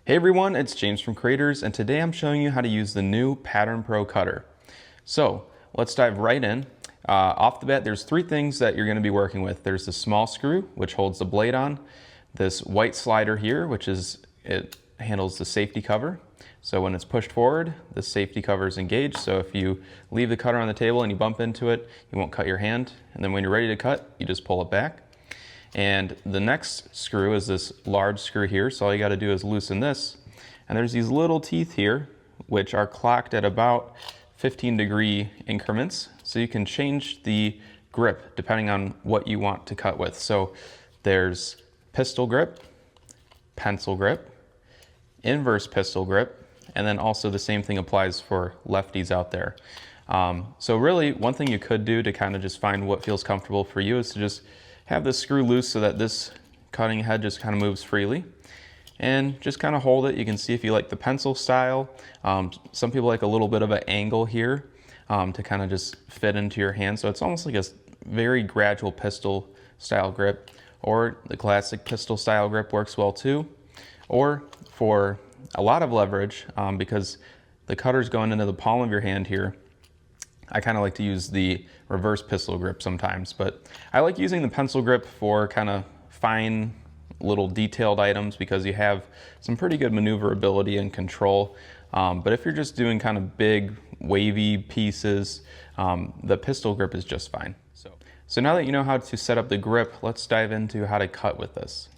Hey everyone, it's James from Creators, and today I'm showing you how to use the new Pattern Pro cutter. So let's dive right in. Off the bat, there's three things that you're going to be working with. There's the small screw, which holds the blade on. This white slider here, it handles the safety cover. So when it's pushed forward, the safety cover is engaged. So if you leave the cutter on the table and you bump into it, you won't cut your hand. And then when you're ready to cut, you just pull it back. And the next screw is this large screw here, so all you got to do is loosen this. And there's these little teeth here, which are clocked at about 15-degree increments, so you can change the grip depending on what you want to cut with. So there's pistol grip, pencil grip, inverse pistol grip, and then also the same thing applies for lefties out there. So really, one thing you could do to kind of just find what feels comfortable for you is to just have the screw loose so that this cutting head just kind of moves freely. And just kind of hold it. You can see if you like the pencil style. Some people like a little bit of an angle here to kind of just fit into your hand. So it's almost like a very gradual pistol style grip. Or the classic pistol style grip works well too. Or for a lot of leverage, because the cutter's going into the palm of your hand here, I kind of like to use the reverse pistol grip sometimes, but I like using the pencil grip for kind of fine little detailed items because you have some pretty good maneuverability and control. But if you're just doing kind of big wavy pieces, the pistol grip is just fine. So now that you know how to set up the grip, let's dive into how to cut with this.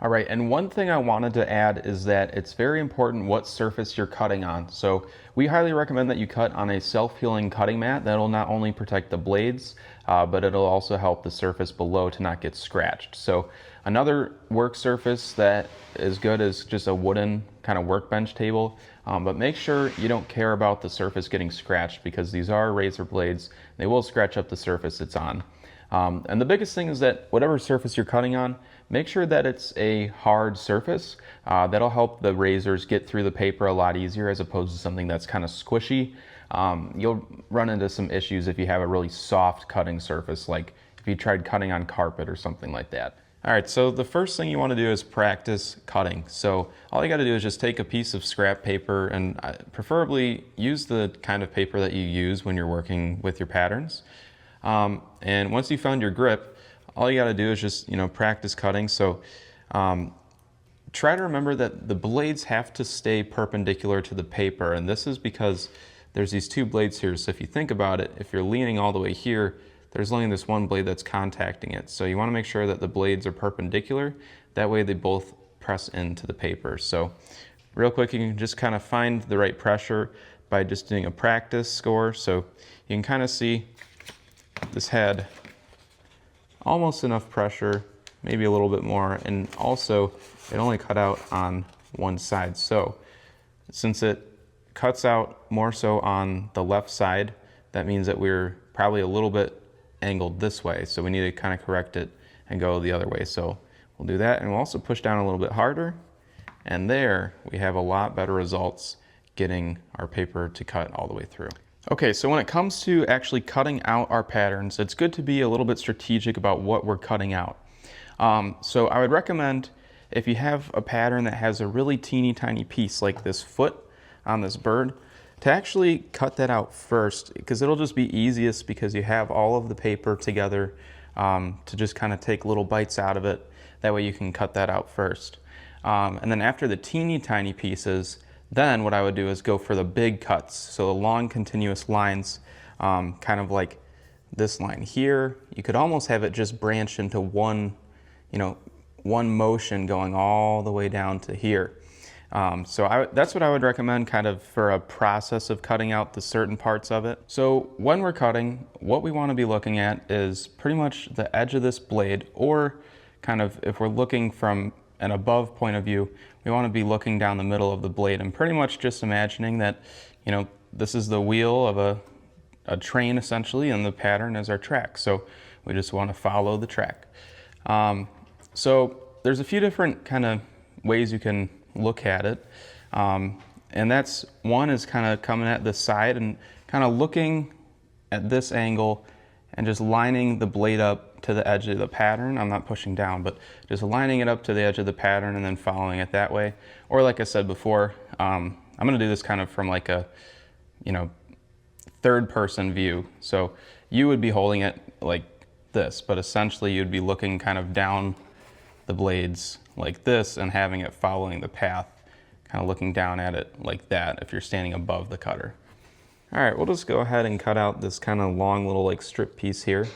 All right, and one thing I wanted to add is that it's very important what surface you're cutting on. So we highly recommend that you cut on a self-healing cutting mat. That'll not only protect the blades, but it'll also help the surface below to not get scratched. So another work surface that is good is just a wooden kind of workbench table. But make sure you don't care about the surface getting scratched because these are razor blades. They will scratch up the surface it's on. And the biggest thing is that whatever surface you're cutting on, make sure that it's a hard surface. That'll help the razors get through the paper a lot easier as opposed to something that's kind of squishy. You'll run into some issues if you have a really soft cutting surface, like if you tried cutting on carpet or something like that. All right, so the first thing you want to do is practice cutting. So all you got to do is just take a piece of scrap paper and preferably use the kind of paper that you use when you're working with your patterns. And once you found your grip, all you got to do is just, practice cutting. So try to remember that the blades have to stay perpendicular to the paper. And this is because there's these two blades here. So if you think about it, if you're leaning all the way here, there's only this one blade that's contacting it. So you want to make sure that the blades are perpendicular. That way they both press into the paper. So real quick, you can just kind of find the right pressure by just doing a practice score. So you can kind of see this had almost enough pressure, maybe a little bit more, and also it only cut out on one side. So since it cuts out more so on the left side, that means that we're probably a little bit angled this way. So we need to kind of correct it and go the other way. So we'll do that, and we'll also push down a little bit harder. And there we have a lot better results getting our paper to cut all the way through. Okay, so when it comes to actually cutting out our patterns, it's good to be a little bit strategic about what we're cutting out. So I would recommend if you have a pattern that has a really teeny tiny piece like this foot on this bird, to actually cut that out first, because it'll just be easiest because you have all of the paper together to just kind of take little bites out of it. That way you can cut that out first. And then after the teeny tiny pieces, then what I would do is go for the big cuts. So the long continuous lines, kind of like this line here. You could almost have it just branch into one motion going all the way down to here. So that's what I would recommend kind of for a process of cutting out the certain parts of it. So when we're cutting, what we want to be looking at is pretty much the edge of this blade, or kind of if we're looking from an above point of view, we want to be looking down the middle of the blade and pretty much just imagining that, this is the wheel of a train essentially, and the pattern is our track. So we just want to follow the track. So there's a few different kind of ways you can look at it. And that's one is kind of coming at the side and kind of looking at this angle and just lining the blade up to the edge of the pattern. I'm not pushing down, but just lining it up to the edge of the pattern and then following it that way. Or like I said before, I'm gonna do this kind of from like a, third person view. So you would be holding it like this, but essentially you'd be looking kind of down the blades like this and having it following the path, kind of looking down at it like that if you're standing above the cutter. All right, we'll just go ahead and cut out this kind of long little like strip piece here.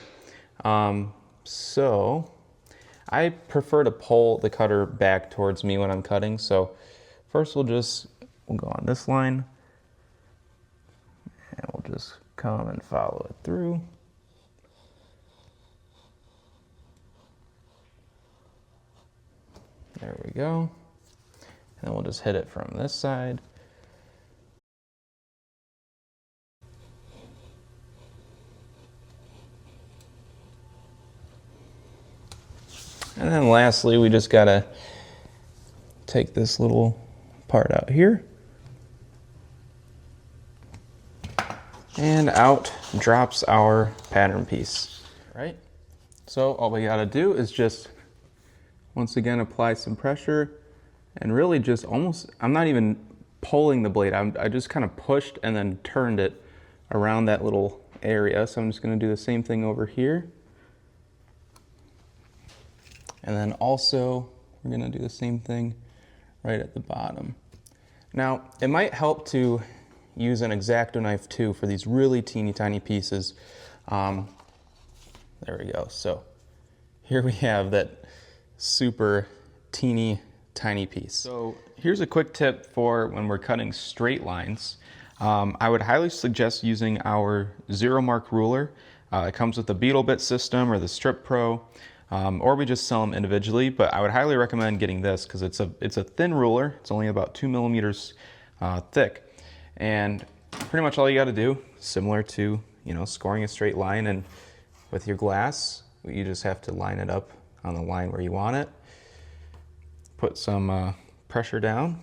So I prefer to pull the cutter back towards me when I'm cutting. So first we'll go on this line and we'll just come and follow it through. There we go. And then we'll just hit it from this side. And then lastly, we just gotta take this little part out here. And out drops our pattern piece, right? So all we gotta do is just, once again, apply some pressure and really just almost, I'm not even pulling the blade, I just kind of pushed and then turned it around that little area. So I'm just gonna do the same thing over here. And then also, we're gonna do the same thing right at the bottom. Now, it might help to use an X-Acto knife too for these really teeny tiny pieces. There we go. So here we have that super teeny tiny piece. So here's a quick tip for when we're cutting straight lines. I would highly suggest using our Zero Mark ruler. It comes with the Beetle Bit system or the Strip Pro. Or we just sell them individually, but I would highly recommend getting this because it's a thin ruler. It's only about 2 millimeters thick. And pretty much all you got to do, similar to, scoring a straight line, and with your glass, you just have to line it up on the line where you want it. Put some pressure down,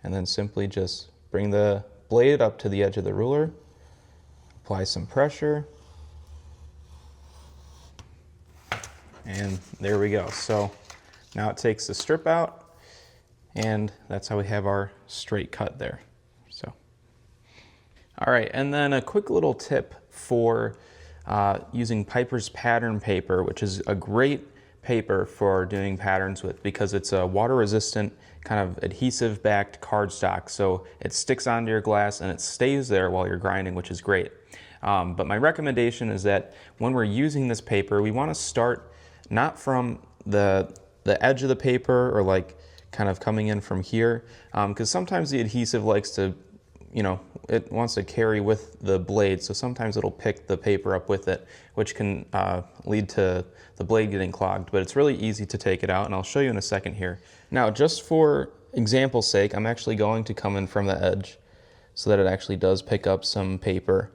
and then simply just bring the blade up to the edge of the ruler, apply some pressure, and there we go. So now it takes the strip out, and that's how we have our straight cut there. So, all right, and then a quick little tip for using Piper's pattern paper, which is a great paper for doing patterns with because it's a water-resistant kind of adhesive-backed cardstock, so it sticks onto your glass and it stays there while you're grinding, which is great. But my recommendation is that when we're using this paper, we want to start not from the edge of the paper or like kind of coming in from here, because sometimes the adhesive likes to, it wants to carry with the blade, so sometimes it'll pick the paper up with it, which can lead to the blade getting clogged, but it's really easy to take it out, and I'll show you in a second here. Now, just for example's sake, I'm actually going to come in from the edge so that it actually does pick up some paper.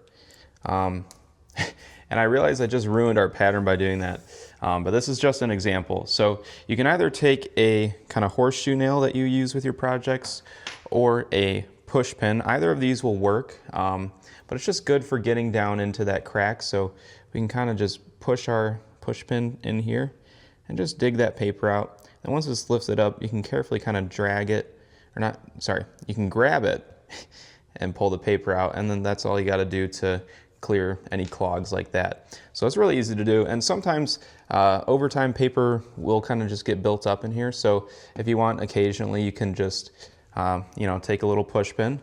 And I realize I just ruined our pattern by doing that, but this is just an example. So you can either take a kind of horseshoe nail that you use with your projects or a push pin. Either of these will work, but it's just good for getting down into that crack. So we can kind of just push our push pin in here and just dig that paper out. And once it's lifted up, you can carefully kind of drag it, you can grab it and pull the paper out, and then that's all you got to do to clear any clogs like that. So it's really easy to do, and sometimes over time paper will kind of just get built up in here. So if you want, occasionally you can just take a little push pin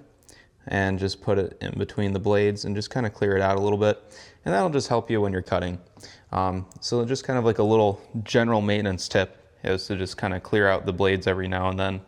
and just put it in between the blades and just kind of clear it out a little bit, and that'll just help you when you're cutting. So just kind of like a little general maintenance tip is to just kind of clear out the blades every now and then.